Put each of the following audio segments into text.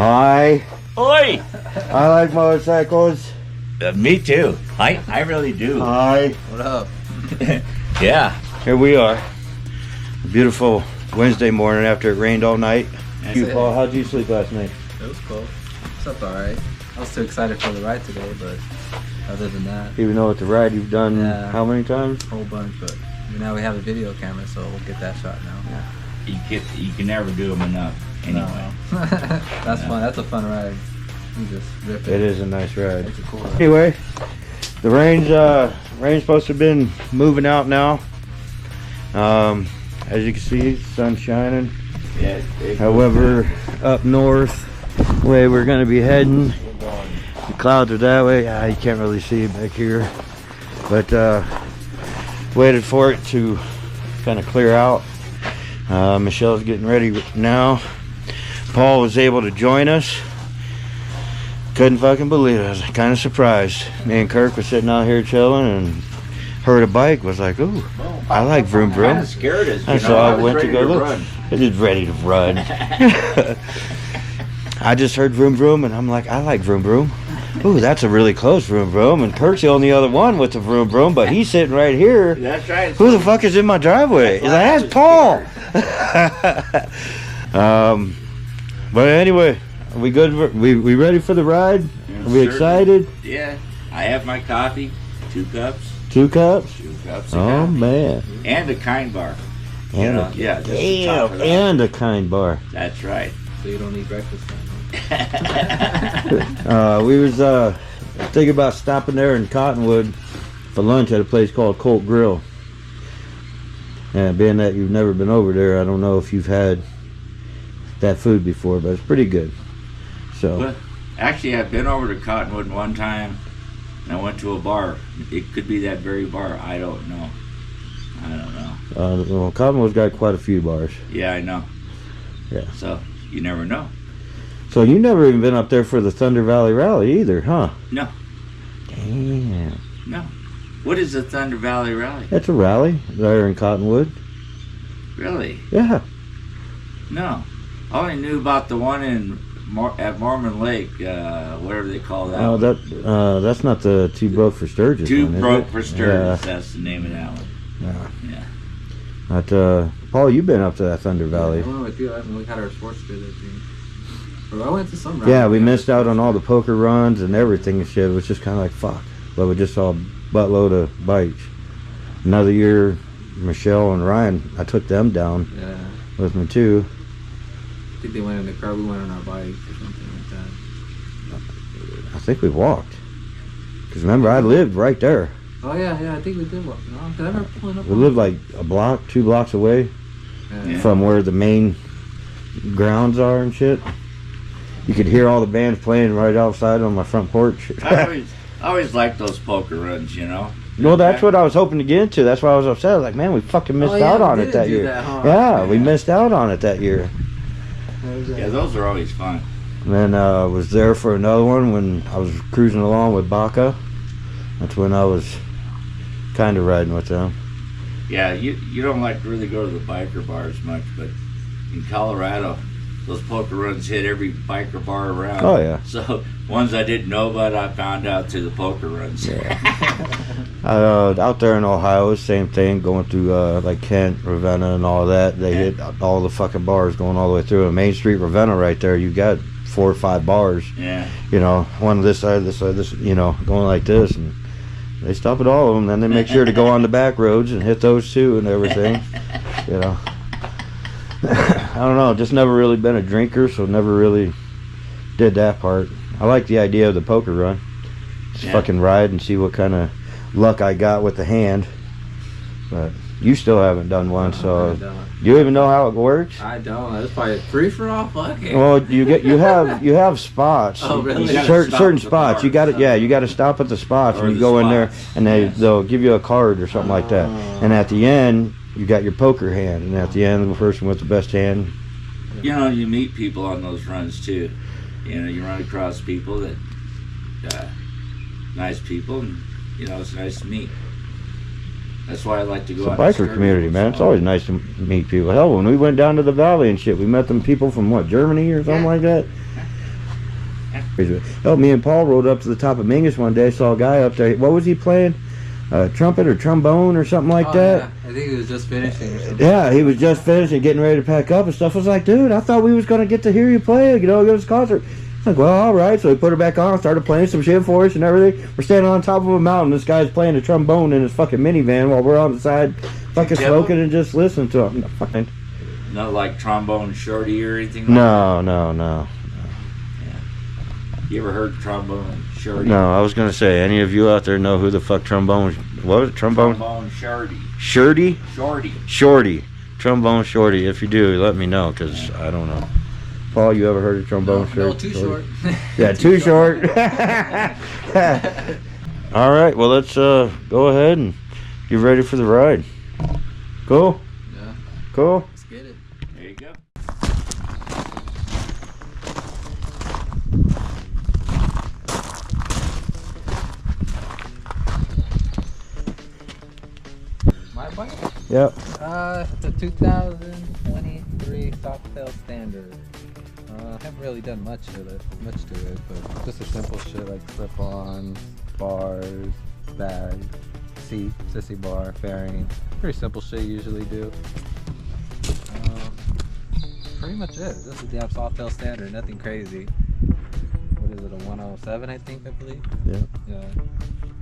Hi. Oi! I like motorcycles. Me too. I really do. Hi. What up? Yeah. Here we are. Beautiful Wednesday morning after it rained all night. That's You, it. Paul, how'd you sleep last night? It was cool. Slept alright. I was too excited for the ride today, but other than that, Even though with the ride you've done Yeah. how many times? a whole bunch. But now we have a video camera, so we'll get that shot now. You can never do them enough. Anyway. No. That's fun. That's a fun ride. You just rip It is a nice ride. It's a cool ride. Anyway, the rain's supposed to have been moving out now. As you can see, sun's shining. Yeah. However, up north, way we're going to be heading, the clouds are that way. You can't really see it back here, but waited for it to kind of clear out. Michelle's getting ready now. Paul was able to join us. Couldn't fucking believe it. I was kind of surprised. Me and Kirk were sitting out here chilling and heard a bike. Was like, ooh, I like vroom I'm vroom. kind of scared as And you so know, I was went to ready go look. run. It is ready to run. I just heard vroom vroom and I'm like, I like vroom vroom. Ooh, that's a really close vroom vroom. And Kirk's the only other one with the vroom vroom, but he's sitting right here. That's right. Who the fuck is in my driveway? That's That's why Paul. But anyway, are we good? We ready for the ride? Are we excited? Yeah. I have my coffee. 2 cups. 2 cups? 2 cups of Oh coffee. man. And a kind bar. And know, yeah, just to top damn, it up. and a kind bar. That's right. So you don't eat breakfast then, huh? We was thinking about stopping there in Cottonwood for lunch at a place called Colt Grill. And being that you've never been over there, I don't know if you've had that food before, but it's pretty good. So Well, actually, I've been over to Cottonwood one time, and I went to a bar. It could be that very bar. I don't know. well, Cottonwood's got quite a few bars. Yeah, I know. Yeah. So, you never know. So you never even been up there for the Thunder Valley Rally either, huh? No. Damn. No. What is the Thunder Valley Rally? That's a rally there in Cottonwood. Really? Yeah. No. I only knew about the one at Mormon Lake, whatever they call that. Oh, that's not the Two Broke for Sturgis Two one, is Broke it? for Sturgis. That's the name of that one. Yeah. Yeah. But, Paul, you've been up to that Thunder Valley. I went with you. We had our sports visit. I went to some. Yeah, ride. we missed out on all the poker runs and everything and shit. It was just kind of like, fuck. But we just saw a buttload of bikes. Another year, Michelle and Ryan, I took them down Yeah. with me too. I think they went in the car. We went on our bikes or something like that. I think we walked. Because remember, I lived right there. Oh yeah. I think we did walk. No, 'cause I remember pulling up. We lived like a block, 2 blocks away Yeah. from where the main grounds are and shit. You could hear all the bands playing right outside on my front porch. I always liked those poker runs, you know. No, that's what I was hoping to get into. That's why I was upset. I was like, man, we fucking missed out on it that year. Yeah, we missed out on it that year. Yeah, those are always fun. And then I was there for another one when I was cruising along with Baca. That's when I was kind of riding with them. Yeah, you don't like to really go to the biker bars much, but in Colorado, those poker runs hit every biker bar around. Oh, yeah. So ones I didn't know about, I found out through the poker runs. Out there in Ohio, same thing, going through like Kent, Ravenna, and all that. They hit all the fucking bars going all the way through. And Main Street, Ravenna, right there, you got 4 or 5 bars. Yeah. You know, one this side, this, you know, going like this. And they stop at all of them. Then they make sure to go on the back roads and hit those too and everything. You know. I don't know, just never really been a drinker, so never really did that part. I like the idea of the poker run. Just fucking ride and see what kind of luck I got with the hand. But you still haven't done one, so you even know how it works? I don't. That's probably free for all. Fuck it. Well, you have spots. Oh, really? Certain spots. You got to you got to stop at the spots Or and you the go in there spots. and they'll give you a card or something like that. And at the end, you got your poker hand, and at the end, the person with the best hand. You know, you meet people on those runs too. You know, you run across people that, nice people, and you know, it's nice to meet. That's why I like to go It's a out. biker community, man. It's always nice to meet people. Hell, when we went down to the valley and shit, we met them people from what, Germany or something Yeah. like that. Oh, me and Paul rode up to the top of Mingus one day. Saw a guy up there. What was he playing? Trumpet or trombone or something like that. Yeah. I think he was just finishing or something. Yeah, he was just finishing, getting ready to pack up and stuff. I was like, dude, I thought we was gonna get to hear you play. You know, go to this concert. I was like, well, all right. So we put her back on, started playing some shit for us and everything. We're standing on top of a mountain. This guy's playing a trombone in his fucking minivan while we're on the side, fucking smoking and just listening to him. Fine. Not like trombone shorty or anything. No. You ever heard trombone shorty? No, I was gonna say, any of you out there know who the fuck trombone? What was it? Trombone? Trombone shorty. Shorty? Shorty. Shorty. Trombone shorty. If you do, let me know, because I don't know. Paul, you ever heard of trombone shorty? No, too short. Yeah, too short. All right, well, let's go ahead and get ready for the ride. Cool? Yeah. Cool? Let's get it. There you go. My bike? Yep. It's a 2023 Softail Standard. Haven't really done much to it, but just a simple shit like slip-on, bars, bag, seat, sissy bar, fairing. Pretty simple shit you usually do. Pretty much it. This is the Softail Standard, nothing crazy. What is it, a 107 I think, I believe? Yeah. Yeah.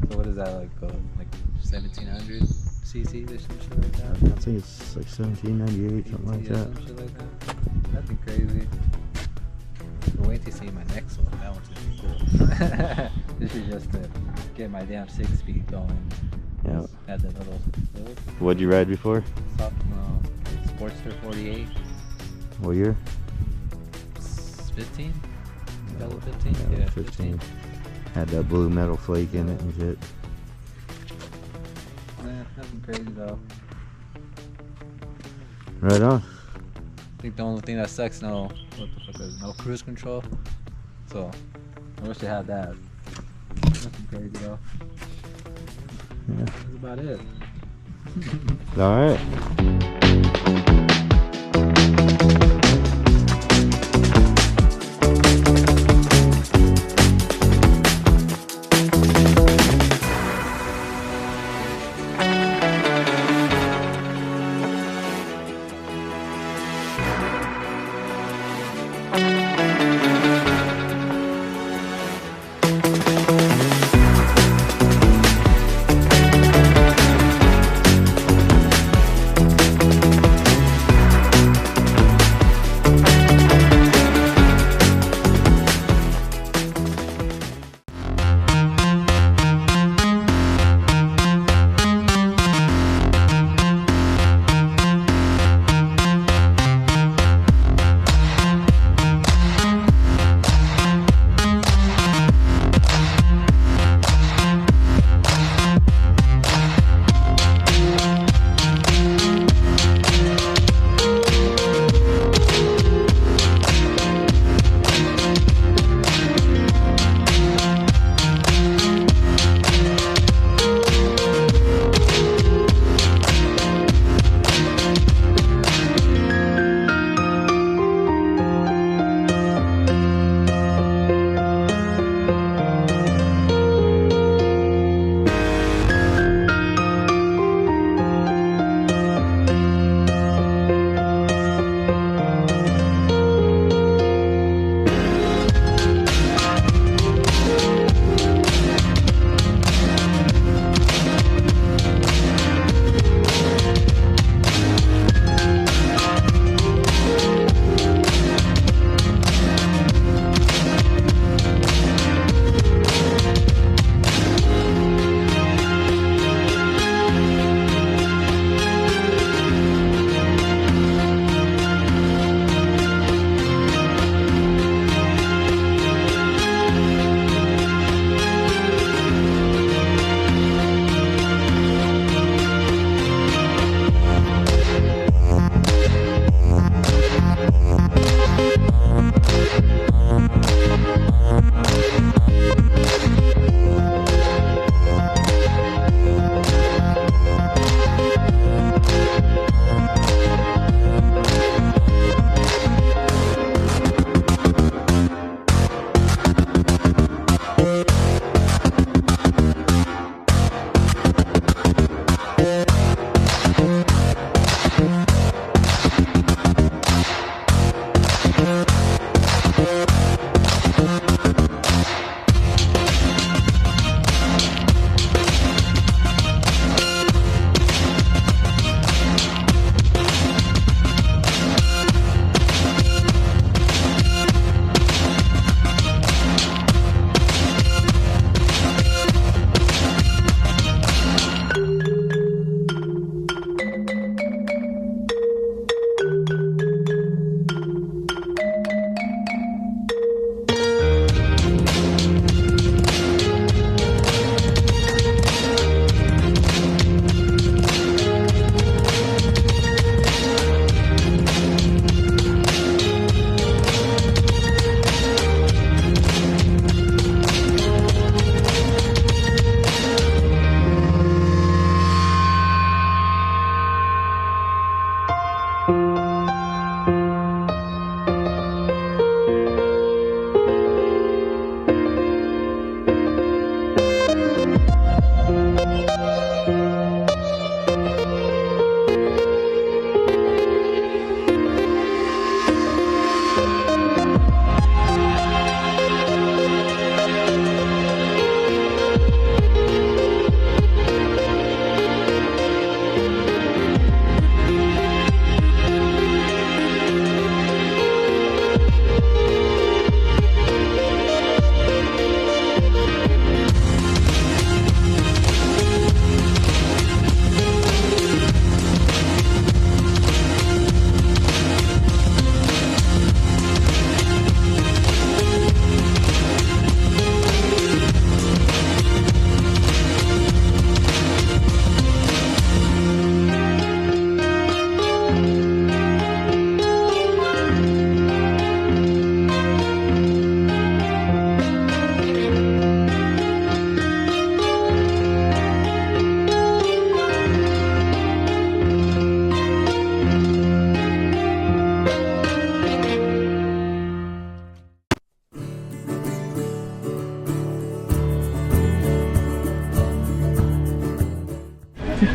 So what is that, like 1700 cc or some shit like that? I think it's like 1798, something like Yeah, that. some shit like that. Nothing crazy. But wait to see my next one. That one's gonna be cool. This is just to get my damn 6-speed going. Yeah. Had that little What'd you ride before? Sportster 48. What year? 15? 2015? Yeah, 15. Had that blue metal flake in it and shit. Nothing crazy though. Right on. I think the only thing that sucks what the fuck is no cruise control. So I wish they had that. Nothing crazy though. Yeah. That's about it. All right.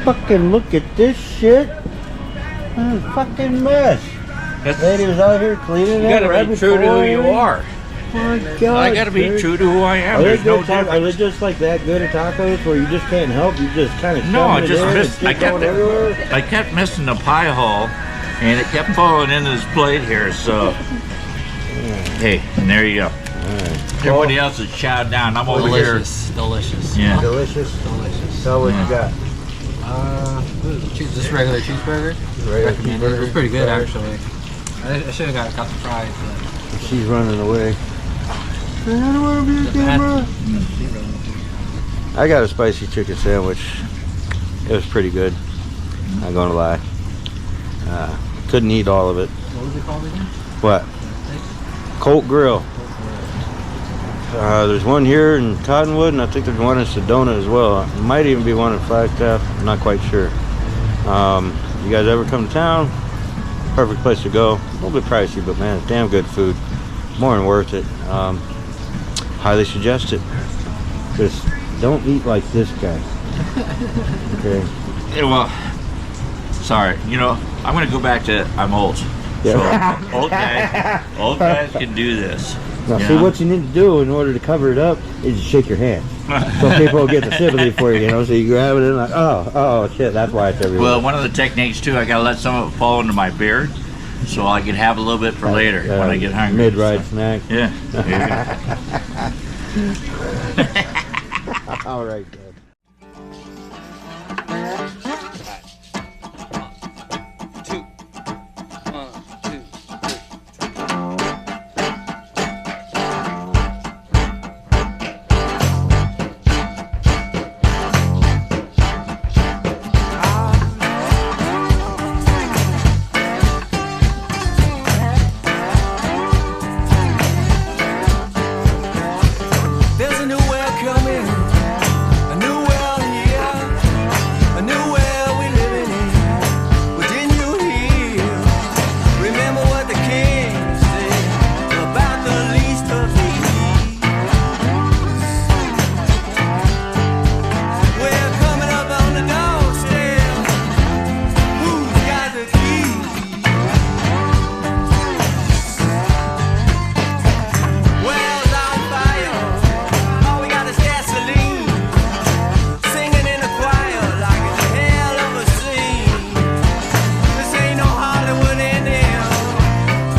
Fucking look at this shit. What a fucking mess. Lady was out here cleaning You it gotta right be true to before who you everything. are. My God, I gotta be dude. true to who I am. Are they, There's no good are they difference. just like that good at tacos where you just can't help? You just kind of No, I it just in missed. and I shit going everywhere? kept missing the pie hole, and it kept falling into this plate here. So, hey, and there you go. Everybody else is chowed down. I'm over here. Delicious. Yeah. Delicious. Delicious. So what you got? Just regular cheeseburger. Recommended. It was pretty good actually. I should have got the fries. But She's running away. I don't want to be a camera. I got a spicy chicken sandwich. It was pretty good. Not gonna lie. Couldn't eat all of it. what was it called again? What? Colt Grill. There's one here in Cottonwood, and I think there's one in Sedona as well. There might even be one in Flagstaff. I'm not quite sure. You guys ever come to town? Perfect place to go. A little bit pricey, but man, it's damn good food. More than worth it. Highly suggest it. Just don't eat like this guy. Okay. Yeah, well, sorry. You know, I'm gonna go back to I'm old. Yeah. So old guys can do this. Now, you see know? what you need to do in order to cover it up is shake your hand. So people will get the sympathy for you, you know. So you grab it and like, oh shit, that's why it's everywhere. Well, one of the techniques too, I gotta let some of it fall into my beard, so I can have a little bit for later when I get hungry. Mid-ride So, snack. yeah. All right, good. There's a new world coming, a new world here, a new world we living in. But didn't you hear? Remember what the king said about the least of these? We're coming up on the doorstep. Who's got the key? World's on fire. All we got is gasoline. Singing in the choir like it's a hell of a scene. This ain't no Hollywood ending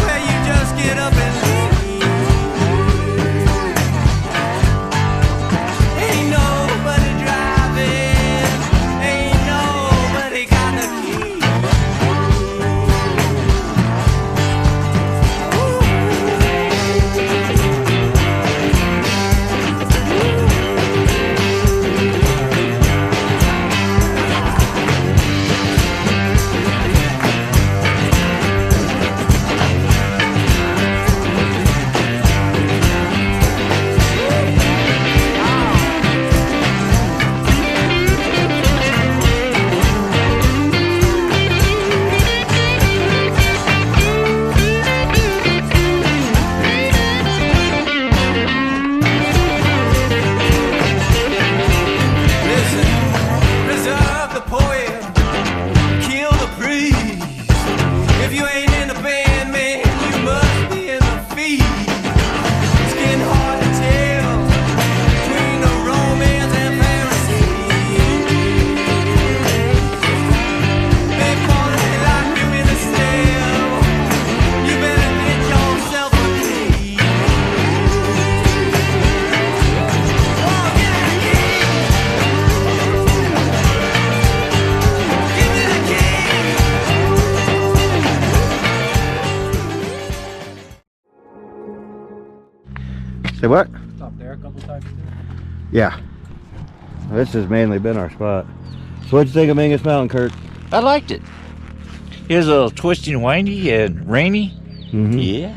where you just get up and leave. Ain't nobody driving. Ain't nobody got the key. Listen, preserve the poet, kill the priest. If you ain't in the band, man, you must be in the feast. It's getting hard to tell between the Romans and Pharisees. They wanna lock you in a cell. You better get yourself a key. Oh, get a key. Give me the key. Say what? Stopped there a couple times too. Yeah. This has mainly been our spot. So what'd you think of Mingus Mountain, Kurt? I liked it. It was a little twisty and windy and rainy. Mm-hmm. Yeah.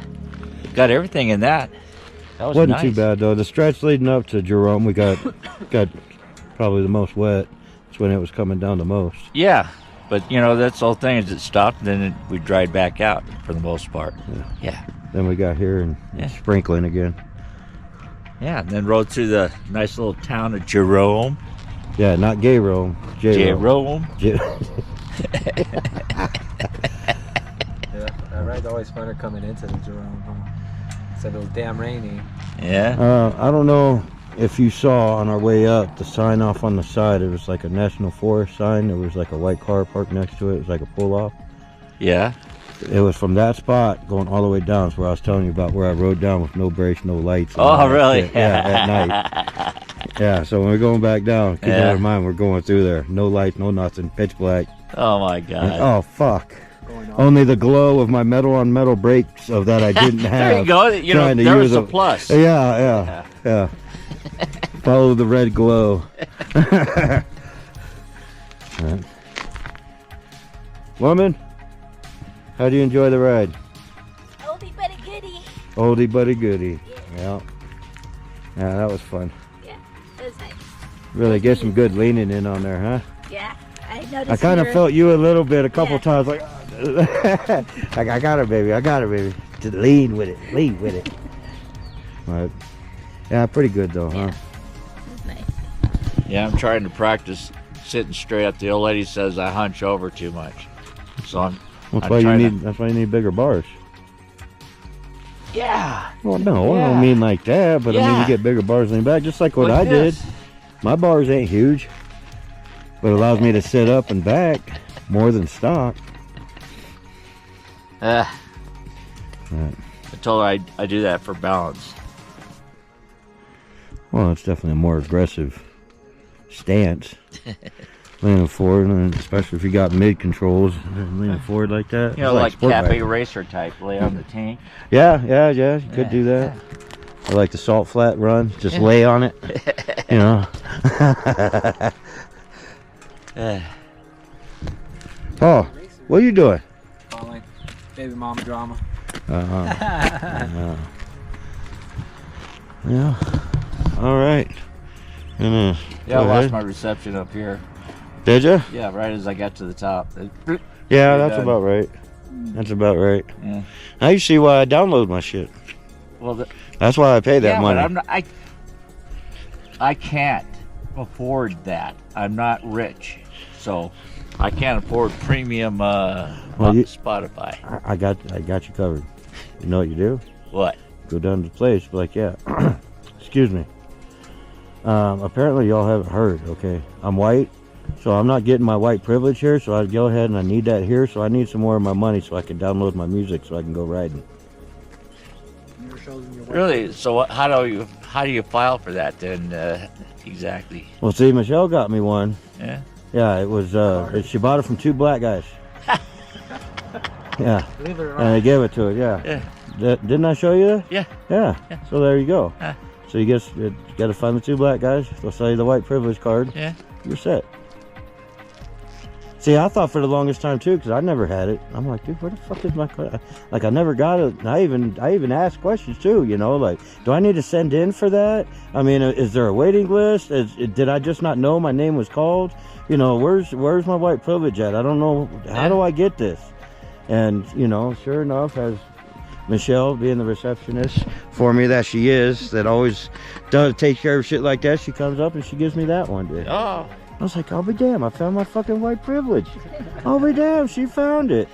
Got everything in that. That was Wasn't nice. too bad though. The stretch leading up to Jerome, we got probably the most wet. That's when it was coming down the most. Yeah. But, you know, that's the whole thing is it stopped, then we dried back out for the most part. Yeah. Then we got here and Yeah. sprinkling again. Yeah, and then rode through the nice little town of Jerome. Yeah, not gay Rome. Jerome. Yeah, that ride's always funner coming into the Jerome, huh? Said it was damn rainy. Yeah. I don't know if you saw on our way up the sign off on the side. It was like a national forest sign. There was like a white car parked next to it. It was like a pull off. Yeah. It was from that spot going all the way down. That's where I was telling you about, where I rode down with no brakes, no lights. and all Oh, that really? shit. Yeah, at night. Yeah, so when we're going back down, keep that in mind. We're going through there. No lights, no nothing. Pitch black. Oh my God. Oh, fuck. Only the glow of my metal on metal brakes of that I didn't have. There you go. You know, Trying to there's use a plus. Yeah. Follow the red glow. Right. Woman, how do you enjoy the ride? Oldie but a goodie. Oldie but a goodie. Yeah. Yeah, that was fun. Yeah, it was nice. Really get some good leaning in on there, huh? Yeah, I noticed. I kind of your- felt you a little bit a couple Yeah. times, like, I got it, baby. I got it, baby. Just lean with it. But, yeah, pretty good though, huh? Yeah. It was nice. Yeah, I'm trying to practice sitting straight up. The old lady says I hunch over too much, so I'm That's why you trying need. That's why you need bigger bars. Yeah. Well, no, I Yeah. don't mean like that, but I mean Yeah. you get bigger bars in the back, just like what Like I this. did. My bars ain't huge, but it allows me to sit up and back more than stock. Right. Right. I told her I do that for balance. Well, it's definitely a more aggressive stance. Leaning forward, and especially if you got mid controls, leaning forward like that. You know, It's like sport cafe bike. racer type, lay on the tank. Yeah, you could do that. I like the salt flat run, just lay on it, you know. Oh, what are you doing? Calling baby mama drama. Yeah. All right. Yeah, I Go lost ahead. my reception up here. Did you? Yeah, right as I got to the top. Yeah, You're that's done. about right. That's about right. Yeah. Now you see why I download my shit. Well, That's why I pay that yeah, money. but I'm not. I can't afford that. I'm not rich, so I can't afford premium Spotify. I got you covered. You know what you do? What? Go down to the place, be like, yeah. Excuse me. Apparently y'all haven't heard. Okay, I'm white, so I'm not getting my white privilege here. So I'd go ahead and I need that here. So I need some more of my money so I can download my music so I can go riding. Really? So how do you file for that then? Exactly. Well, see, Michelle got me one. Yeah. Yeah, it was. She bought it from 2 black guys. Yeah, Believe it or and they gave it to her. Yeah. Yeah. Didn't I show you that? Yeah. Yeah. So there you go. Ah. So you got to find the 2 black guys. They'll sell you the white privilege card. Yeah. You're set. See, I thought for the longest time too, because I never had it. I'm like, dude, where the fuck is my card? Like, I never got it. I even asked questions too. You know, like, do I need to send in for that? I mean, is there a waiting list? Did I just not know my name was called? You know, where's my white privilege at? I don't know. How do I get this? And you know, sure enough, as Michelle, being the receptionist for me that she is, that always does take care of shit like that, she comes up and she gives me that one day. Oh. I was like, I'll be damn, I found my fucking white privilege. I'll be damn, she found it.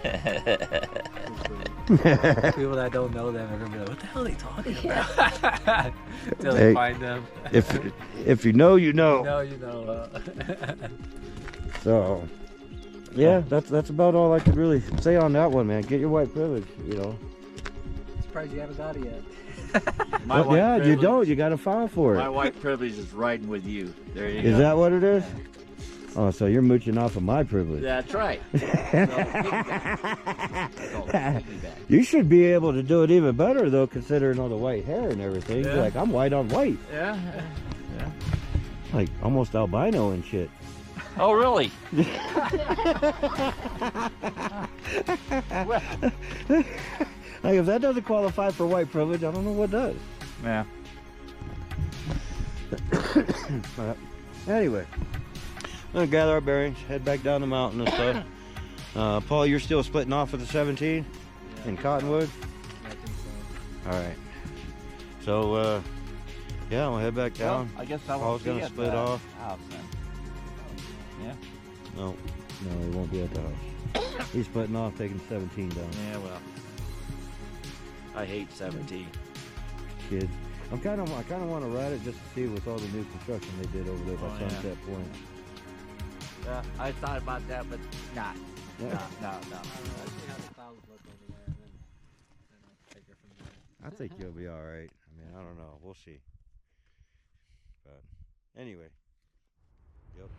People that don't know them are gonna be like, what the hell are they talking about? Until Hey. they find them. If you know, you know. No, you know. So, yeah, that's about all I could really say on that one, man. Get your white privilege, you know. Surprised you haven't got it yet. My Well, white yeah, you privilege- don't. You got to file for My it. white privilege is riding with you. There you go. Is that what it is? Oh, so you're mooching off of my privilege. That's right. You should be able to do it even better, though, considering all the white hair and everything. Yeah. Like, I'm white on white. Yeah. Like, almost albino and shit. Oh, really? Like, if that doesn't qualify for white privilege, I don't know what does. Yeah. But anyway, we're gonna gather our bearings, head back down the mountain and stuff. Paul, you're still splitting off with the 17 in Cottonwood? I think so. All right. So, yeah, we'll head back down. Well, I guess I Paul's won't gonna be split at the off. house then. Yeah. No, he won't be at the house. He's putting off taking 17 down. Yeah, well. I hate 17. Kid. I kind of want to ride it just to see with all the new construction they did over there by Sunset Point. Yeah, I thought about that, but nah. No. Let's see how the clouds look over there, and then I'll take her from there. I think you'll be all right. I mean, I don't know. We'll see. But anyway, yep.